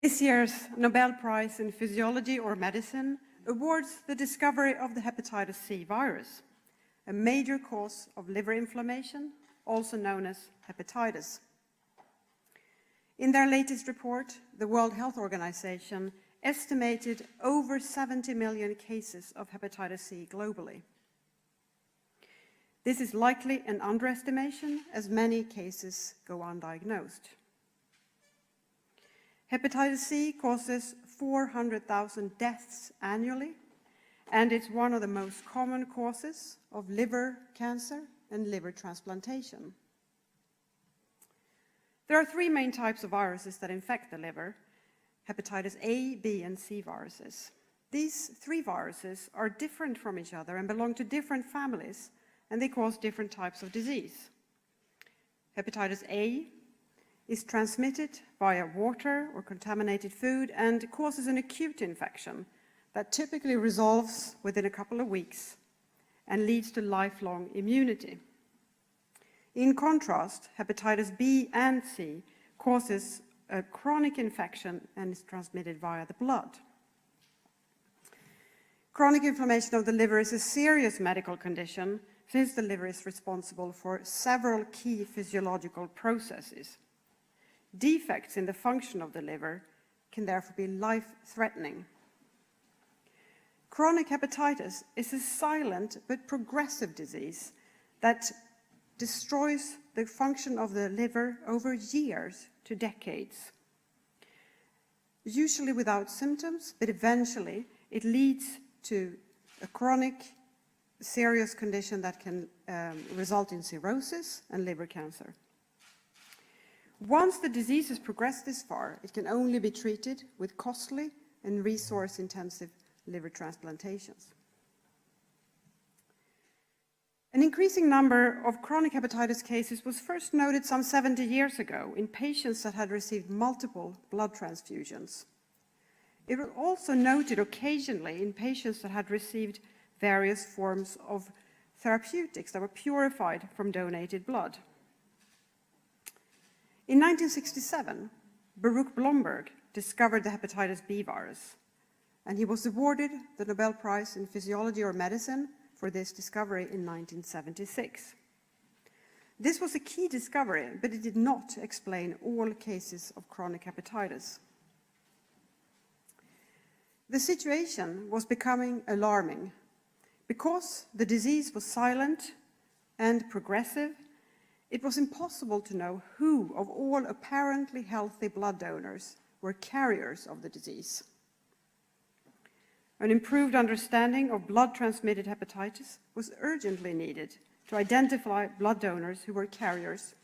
This year's Nobel Prize in Physiology or Medicine awards the discovery of the hepatitis C virus, a major cause of liver inflammation, also known as hepatitis. In their latest report, the World Health Organization estimated over 70 million cases of hepatitis C globally. This is likely an underestimation, as many cases go undiagnosed. Hepatitis C causes 400,000 deaths annually, and it's one of the most common causes of liver cancer and liver transplantation. There are three main types of viruses that infect the liver: hepatitis A, B, and C viruses. These three viruses are different from each other and belong to different families, and they cause different types of disease. Hepatitis A is transmitted via water or contaminated food and causes an acute infection that typically resolves within a couple of weeks and leads to lifelong immunity. In contrast, hepatitis B and C causes a chronic infection and is transmitted via the blood. Chronic inflammation of the liver is a serious medical condition since the liver is responsible for several key physiological processes. Defects in the function of the liver can therefore be life-threatening. Chronic hepatitis is a silent but progressive disease that destroys the function of the liver over years to decades. Usually without symptoms, but eventually it leads to a chronic, serious condition that can result in cirrhosis and liver cancer. Once the disease has progressed this far, it can only be treated with costly and resource-intensive liver transplantations. An increasing number of chronic hepatitis cases was first noted some 70 years ago in patients that had received multiple blood transfusions. It was also noted occasionally in patients that had received various forms of therapeutics that were purified from donated blood. In 1967, Baruch Blomberg discovered the hepatitis B virus, and he was awarded the Nobel Prize in Physiology or Medicine for this discovery in 1976. This was a key discovery, but it did not explain all cases of chronic hepatitis. The situation was becoming alarming. Because the disease was silent and progressive, it was impossible to know who of all apparently healthy blood donors were carriers of the disease. An improved understanding of blood-transmitted hepatitis was urgently needed to identify blood donors who were carriers